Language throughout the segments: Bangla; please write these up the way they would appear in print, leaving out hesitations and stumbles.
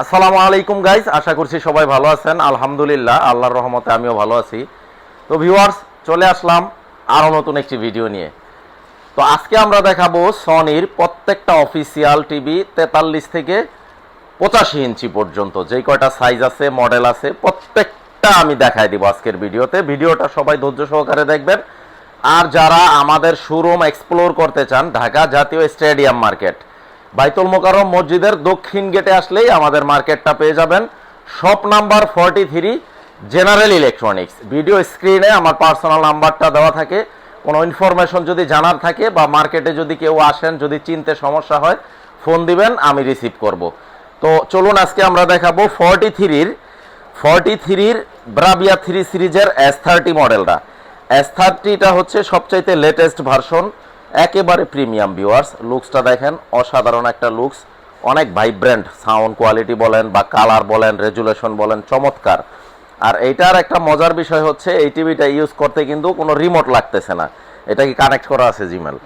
আসসালামু আলাইকুম গাইস, আশা করছি সবাই ভালো আছেন। আলহামদুলিল্লাহ, আল্লাহর রহমতে আমিও ভালো আছি। তো ভিউয়ার্স, চলে আসলাম আরও নতুন একটি ভিডিও নিয়ে। তো আজকে আমরা দেখাবো সনির প্রত্যেকটা অফিসিয়াল টিভি 43 থেকে 85 ইঞ্চি পর্যন্ত যেই কয়টা সাইজ আছে, মডেল আছে, প্রত্যেকটা আমি দেখাই দিব আজকের ভিডিওতে। ভিডিওটা সবাই ধৈর্য সহকারে দেখবেন। আর যারা আমাদের শোরুম এক্সপ্লোর করতে চান, ঢাকা জাতীয় স্টেডিয়াম মার্কেট, বাইতুল মোকাররম মসজিদের দক্ষিণ গেটে আসলেই আমাদের মার্কেটটা পেয়ে যাবেন। Shop number 43, general electronics. Video স্ক্রিনে আমার পার্সোনাল নাম্বারটা দেওয়া থাকে। কোনো ইনফরমেশন যদি জানার থাকে বা মার্কেটে যদি কেউ আসেন, যদি চিনতে সমস্যা হয়, ফোন দিবেন, আমি রিসিভ করব। তো চলুন আজকে আমরা দেখাবো 43-র ব্রাভিয়া 3 সিরিজের S30 মডেলটা। S30টা হচ্ছে সবচাইতে লেটেস্ট ভার্সন, একেবারে প্রিমিয়াম। ভিউয়ার্স, লুকসটা দেখেন, অসাধারণ একটা লুকস, অনেক ভাইব্রেন্ট। সাউন্ড কোয়ালিটি বলেন বা কালার বলেন, রেজুলেশন বলেন, চমৎকার। আর এইটার একটা মজার বিষয় হচ্ছে এই টিভিটা ইউজ করতে কিন্তু কোনো রিমোট লাগতেছে না। এটা কি কানেক্ট করা আছে জিমেল,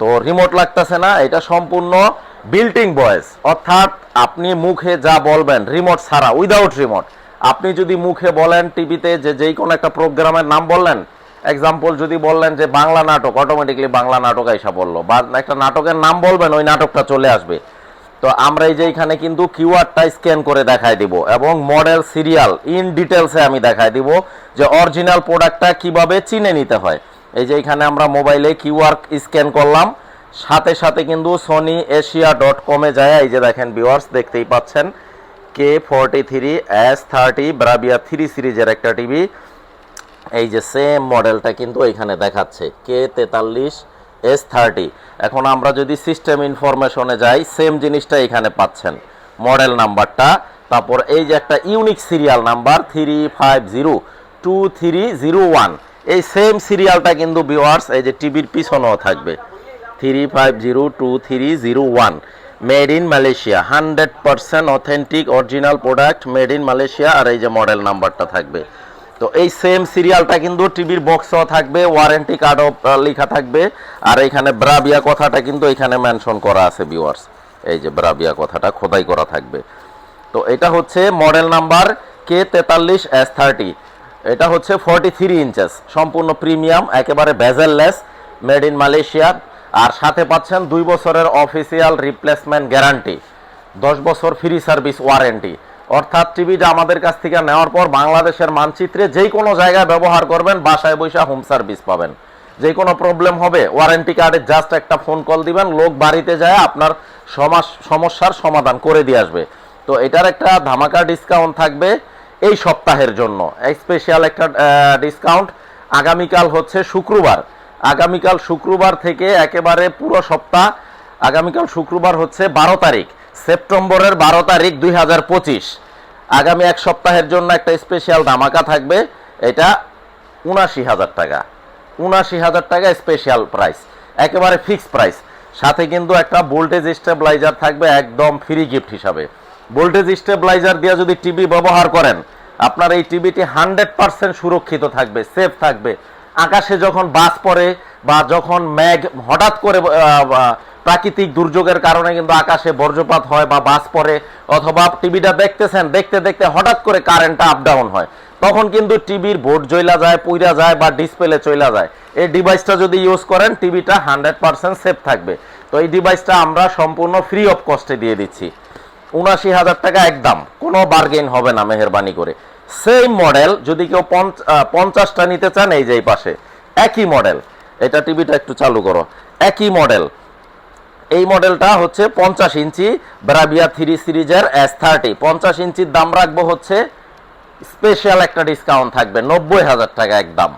তো রিমোট লাগতেছে না। এটা সম্পূর্ণ বিল্টিং ভয়েস, অর্থাৎ আপনি মুখে যা বলবেন রিমোট ছাড়া, উইদাউট রিমোট। আপনি যদি মুখে বলেন টিভিতে যেই কোনো একটা প্রোগ্রামের নাম বললেন, এক্সাম্পল যদি বললেন যে বাংলা নাটক, অটোমেটিকলি বাংলা নাটক আইসা বললো, বা একটা নাটকের নাম বলবেন, ওই নাটকটা চলে আসবে। তো আমরা এই যে এখানে কিন্তু কিউআরটা স্ক্যান করে দেখায় দিব এবং মডেল, সিরিয়াল ইন ডিটেলসে আমি দেখায় দিব যে অরিজিনাল প্রোডাক্টটা কিভাবে চিনে নিতে হয়। এই যে এখানে আমরা মোবাইলে কিউআর স্ক্যান করলাম, সাথে সাথে কিন্তু sonyasia.com-এ যায়। এই যে দেখেন ভিউয়ার্স, দেখতেই পাচ্ছেন K43 S30 ব্রাভিয়া 3 সিরিজের একটা টিভি। এই যে সেম মডেলটা কিন্তু এখানে দেখাচ্ছে K43 S30। এখন আমরা যদি সিস্টেম ইনফরমেশনে যাই, সেম জিনিসটা এখানে পাচ্ছেন, মডেল নাম্বারটা। তারপর এই যে একটা ইউনিক সিরিয়াল নাম্বার 35023001, এই সেম সিরিয়ালটা কিন্তু ভিউয়ার্স এই যে টিভির পিছনেও থাকবে, 35023001, made in Malaysia, 100% authentic original product, made in Malaysia. আর এই যে মডেল নাম্বারটা থাকবে। তো এই সেম সিরিয়ালটা কিন্তু টিভির বক্সও থাকবে, ওয়ারেন্টি কার্ডও লেখা থাকবে। আর এখানে ব্রাভিয়া কথাটা কিন্তু এখানে মেনশন করা আছে ভিউয়ার্স, এই যে ব্রাভিয়া কথাটা খোদাই করা থাকবে। তো এটা হচ্ছে মডেল নাম্বার K43 S30। এটা হচ্ছে 43 ইঞ্চেস, সম্পূর্ণ প্রিমিয়াম, একেবারে বেজেললেস, মেড ইন মালয়েশিয়া। আর সাথে পাচ্ছেন 2 বছরের অফিসিয়াল রিপ্লেসমেন্ট গ্যারান্টি, 10 বছর ফ্রি সার্ভিস ওয়ারেন্টি। অর্থাৎ টিভিটা আমাদের কাছ থেকে নেওয়ার পর বাংলাদেশের মানচিত্রে যেই কোনো জায়গায় ব্যবহার করবেন, বাসায় বসে হোম সার্ভিস পাবেন। যে কোনো প্রবলেম হবে, ওয়ারেন্টি কার্ডে জাস্ট একটা ফোন কল দিবেন, লোক বাড়িতে যায় আপনার সমস্যার সমাধান করে দিয়ে আসবে। তো এটার একটা ধামাকা ডিসকাউন্ট থাকবে এই সপ্তাহের জন্য, স্পেশাল একটা ডিসকাউন্ট। আগামীকাল হচ্ছে শুক্রবার, আগামীকাল শুক্রবার থেকে একেবারে পুরো সপ্তাহ, আগামীকাল শুক্রবার হচ্ছে 12 তারিখ, সেপ্টেম্বরের 12 তারিখ 2025, আগামী এক সপ্তাহের জন্য একটা স্পেশাল ধামাকা থাকবে। এটা 79,000 টাকা, 79,000 টাকা স্পেশাল প্রাইস, একেবারে ফিক্সড প্রাইস। সাথে কিন্তু একটা ভোল্টেজ স্টেবিলাইজার থাকবে একদম ফ্রি গিফট হিসাবে। ভোল্টেজ স্টেবিলাইজার দিয়ে যদি টিভি ব্যবহার করেন, আপনার এই টিভিটি 100% সুরক্ষিত থাকবে, সেফ থাকবে। আকাশে যখন বাজ পড়ে বা যখন মেঘ হঠাৎ করে প্রাকৃতিক দুর্যোগের কারণে কিন্তু আকাশে বজ্রপাত হয় বা বাজ পড়ে, অথবা টিভিটা দেখতেছেন, দেখতে দেখতে হঠাৎ করে কারেন্টটা আপ ডাউন হয়, তখন কিন্তু টিভির বোর্ড জ্বলা যায়, পুইরা যায় বা ডিসপ্লে চলে যায়। এই ডিভাইসটা যদি ইউজ করেন, টিভিটা 100% সেফ থাকবে। তো এই ডিভাইসটা আমরা সম্পূর্ণ ফ্রি অফ কস্টে দিয়ে দিচ্ছি, 79,000 টাকা একদম, কোনো বার্গেন হবে না মেহেরবানি করে। সেম মডেল যদি কেউ 50টা নিতে চান, এই যে এই পাশে একই মডেল, এটা টিভিটা একটু চালু করো, একই মডেল। এই মডেলটা হচ্ছে 50 ইঞ্চি ব্রাভিয়া 3 সিরিজের S30। 50 ইঞ্চির দাম রাখবো হচ্ছে, স্পেশাল একটা ডিসকাউন্ট থাকবে 90,000 টাকা একদম,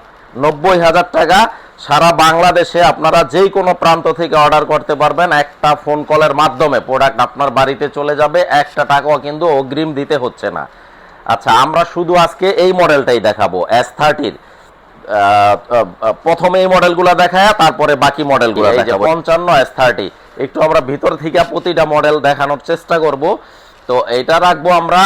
90,000 টাকা। সারা বাংলাদেশে আপনারা যেই কোনো প্রান্ত থেকে অর্ডার করতে পারবেন, একটা ফোন কলের মাধ্যমে প্রোডাক্ট আপনার বাড়িতে চলে যাবে, একটা টাকাও কিন্তু অগ্রিম দিতে হচ্ছে না। আচ্ছা, আমরা শুধু আজকে এই মডেলটাই দেখাবো S30-র। প্রথমে এই মডেলগুলো দেখায় তারপরে বাকি মডেলগুলো দেখাবো। 55 S30, একটু আমরা ভিতর থেকে প্রতিটা মডেল দেখানোর চেষ্টা করব। তো এটা রাখবো আমরা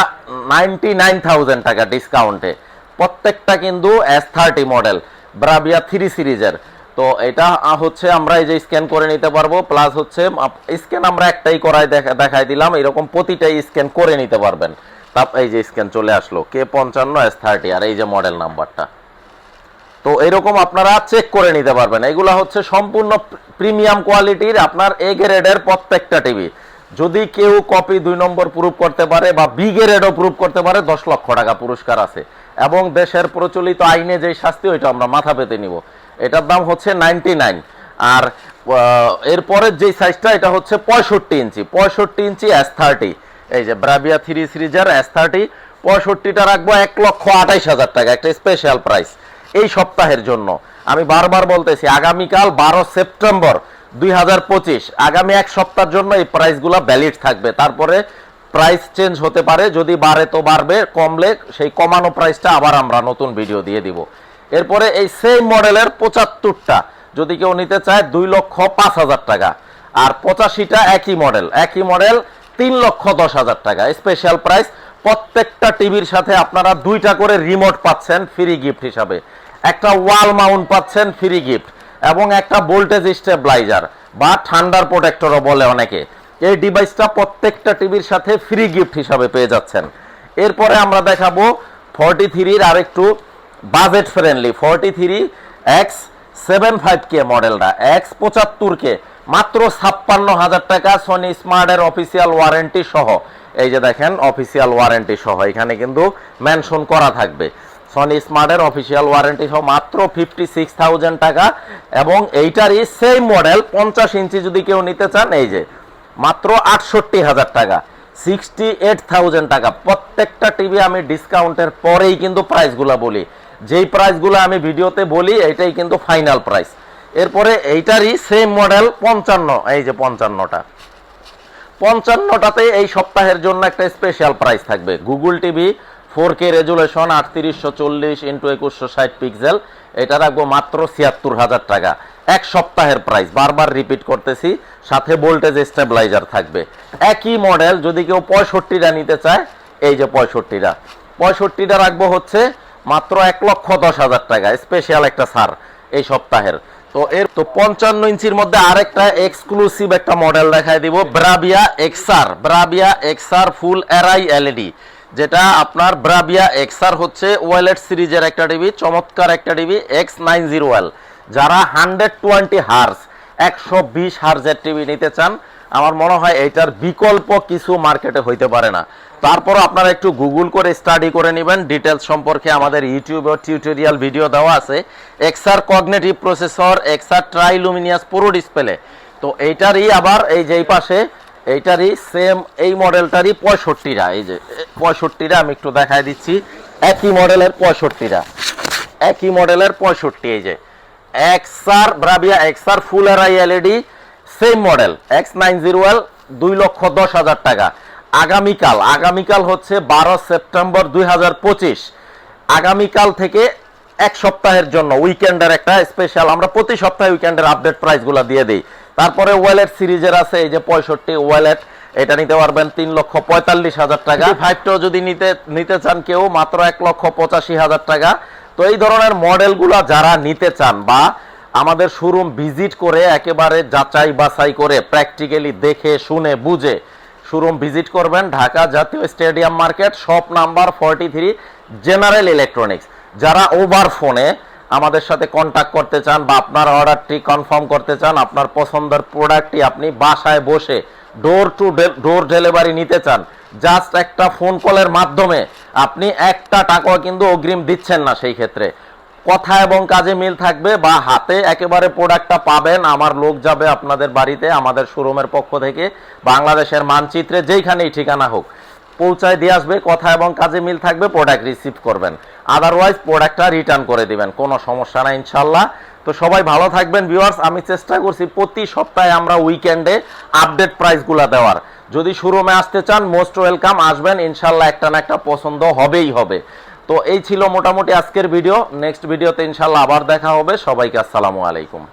99,000 টাকা ডিসকাউন্টে। প্রত্যেকটা কিন্তু S30 মডেল, ব্রাভিয়া 3 সিরিজের। তো এটা হচ্ছে আমরা এই যে স্ক্যান করে নিতে পারবো, প্লাস হচ্ছে স্ক্যান আমরা একটাই করাই দেখাই দিলাম, এরকম প্রতিটাই স্ক্যান করে নিতে পারবেন। এই যে স্ক্যান চলে আসলো K55S30 আর এই যে মডেল নাম্বারটা। তো এরকম আপনারা চেক করে নিতে পারবেন। এগুলো হচ্ছে সম্পূর্ণ প্রিমিয়াম কোয়ালিটির আপনার এ গ্রেডের প্রত্যেকটা টিভি। যদি কেউ কপি 2 নম্বর প্রুফ করতে পারে বা বি গ্রেডও প্রুফ করতে পারে 10 লক্ষ টাকা পুরস্কার আছে, এবং দেশের প্রচলিত আইনে যে শাস্তি ওইটা আমরা মাথা পেতে নিব। এটার দাম হচ্ছে 99। আর এরপরের যে সাইজটা এটা হচ্ছে 65 ইঞ্চি, 65 ইঞ্চি S30, এই যে ব্রাভিয়া 3 সিরিজের S30, 65টা রাখবো 1,28,000 টাকা, একটা স্পেশাল প্রাইস এই সপ্তাহের জন্য। আমি বারবার বলতেছি আগামীকাল 12 সেপ্টেম্বর 2025, আগামী এক সপ্তাহের জন্য এই প্রাইসগুলো ভ্যালিড থাকবে। তারপরে প্রাইস চেঞ্জ হতে পারে, যদি বাড়ে তো বাড়বে, কমলে সেই কমানো প্রাইসটা আবার আমরা নতুন ভিডিও দিয়ে দিব। এরপরে এই সেম মডেলের 75টা যদি কেউ নিতে চায় 2,05,000 টাকা, আর 85টা একই মডেল 3,10,000 টাকা স্পেশাল প্রাইস। প্রত্যেকটা টিভির সাথে আপনারা 2টা করে রিমোট পাচ্ছেন ফ্রি গিফট হিসাবে, একটা ওয়াল মাউন্ট পাচ্ছেন ফ্রি গিফট, এবং একটা ভোল্টেজ স্টেবিলাইজার বা ঠান্ডার প্রোটেক্টরও বলে অনেকে। এই ডিভাইসটা প্রত্যেকটা টিভির সাথে ফ্রি গিফট হিসাবে পেয়ে যাচ্ছেন। এরপরে আমরা দেখাবো 43-র আরেকটু বাজেট ফ্রেন্ডলি 43X75K মডেলটা, X75K মাত্র 56,000 টাকা, সনি স্মার্টের অফিসিয়াল ওয়ারেন্টি সহ। এই যে দেখেন অফিসিয়াল ওয়ারেন্টি সহ, এখানে কিন্তু মেনশন করা থাকবে সনি স্মার্টের অফিসিয়াল ওয়ারেন্টি সহ, মাত্র 56,000 টাকা। এবং এইটারই সেম মডেল 50 ইঞ্চি যদি কেউ নিতে চান, এই যে মাত্র 68,000 টাকা, 68,000 টাকা। প্রত্যেকটা টিভি আমি ডিসকাউন্টের পরেই কিন্তু প্রাইসগুলো বলি, যেই প্রাইসগুলো আমি ভিডিওতে বলি এইটাই কিন্তু ফাইনাল প্রাইস। এরপরে এইটারই সেম মডেল 55, এই যে 55টাতে এই সপ্তাহের জন্য একটা স্পেশাল প্রাইস থাকবে। Google TV 4K resolution 3840x2160 pixel, এটা রাখবো মাত্র 76,000 টাকা, এক সপ্তাহের প্রাইস, বারবার রিপিট করতেছি। সাথে ভোল্টেজ স্টেবিলাইজার থাকবে। একই মডেল যদি কেউ 65টা নিতে চায়, এই যে 65টা রাখবো হচ্ছে মাত্র 1,10,000 টাকা, স্পেশাল একটা ছাড় এই সপ্তাহের। তো 55 ইঞ্চির মধ্যে আরেকটা এক্সক্লুসিভ একটা মডেল দেখাই দিব, ব্রাভিয়া এক্সআর ফুল এরআই এলইডি, যেটা আপনার ব্রাভিয়া এক্সআর হচ্ছে ওয়েলেট সিরিজের একটা টিভি, চমৎকার একটা টিভি X90L। যারা 120 হার্জ 120 হার্জের টিভি নিতে চান, আমার মনে হয় এইটার বিকল্প কিছু মার্কেটে হইতে পারে না। তারপর আপনারা একটু গুগল করে স্টাডি করে নেবেন, ডিটেলস সম্পর্কে আমাদের ইউটিউবে টিউটোরিয়াল ভিডিও দেওয়া আছে। এক্সআর কগনিটিভ প্রসেসর, এক্সআর ট্রাইলুমিনিয়াস পুরো ডিসপ্লে। তো এইটারই আবার এই যে এই পাশে এইটারই সেম এই মডেলটারই 65টা, এই যে 65টা আমি একটু দেখাই দিচ্ছি, একই মডেলের 65, এই যে এক্সআর ব্রাভিয়া এক্সআর ফুল এরআই এলইডি সেম মডেল X90L 2,10,000 টাকা। আগামীকাল হচ্ছে 12 সেপ্টেম্বর 2025, আগামীকাল থেকে এক সপ্তাহের জন্য উইকেন্ডের একটা স্পেশাল, আমরা প্রতি সপ্তাহে উইকেন্ডের আপডেট প্রাইসগুলো দিয়ে দিই। তারপরে ওয়েলেট সিরিজের আছে এই যে 65 ওয়েলেট, এটা নিতে পারবেন 3,45,000 টাকা। 5টাও যদি নিতে চান কেউ, মাত্র 1,85,000 টাকা। তো এই ধরনের মডেলগুলো যারা নিতে চান বা আমাদের শোরুম ভিজিট করে একেবারে যাচাই বাছাই করে প্র্যাকটিক্যালি দেখে শুনে বুঝে শোরুম ভিজিট করবেন, ঢাকা জাতীয় stadium market, shop number 43, general electronics. যারা ওভার ফোনে আমাদের সাথে কন্ট্যাক্ট করতে চান বা আপনার অর্ডারটি কনফার্ম করতে চান, আপনার পছন্দের প্রোডাক্টটি আপনি বাসায় বসে ডোর টু ডোর ডেলিভারি নিতে চান, জাস্ট একটা ফোন কলের মাধ্যমে আপনি একটা টাকাও কিন্তু অগ্রিম দিচ্ছেন না। সেই ক্ষেত্রে কথা এবং কাজে মিল থাকবে, বা হাতে একেবারে প্রোডাক্টটা পাবেন, আমার লোক যাবে আপনাদের বাড়িতে আমাদের শোরুমের পক্ষ থেকে, বাংলাদেশের মানচিত্রে যেইখানেই ঠিকানা হোক পৌঁছায় দিয়ে আসবে, কথা এবং কাজে মিল থাকবে, প্রোডাক্ট রিসিভ করবেন, আদারওয়াইজ প্রোডাক্টটা রিটার্ন করে দিবেন, কোনো সমস্যা নাই ইনশাল্লাহ। তো সবাই ভালো থাকবেন ভিউয়ার্স। আমি চেষ্টা করছি প্রতি সপ্তাহে আমরা উইকেন্ডে আপডেট প্রাইসগুলো দেওয়ার। যদি শোরুমে আসতে চান মোস্ট ওয়েলকাম, আসবেন ইনশাল্লাহ, একটা না একটা পছন্দ হবেই হবে। তো এই ছিল মোটামুটি আজকের ভিডিও। নেক্সট ভিডিওতে ইনশাল্লাহ আবার দেখা হবে। সবাইকে আসসালামু আলাইকুম।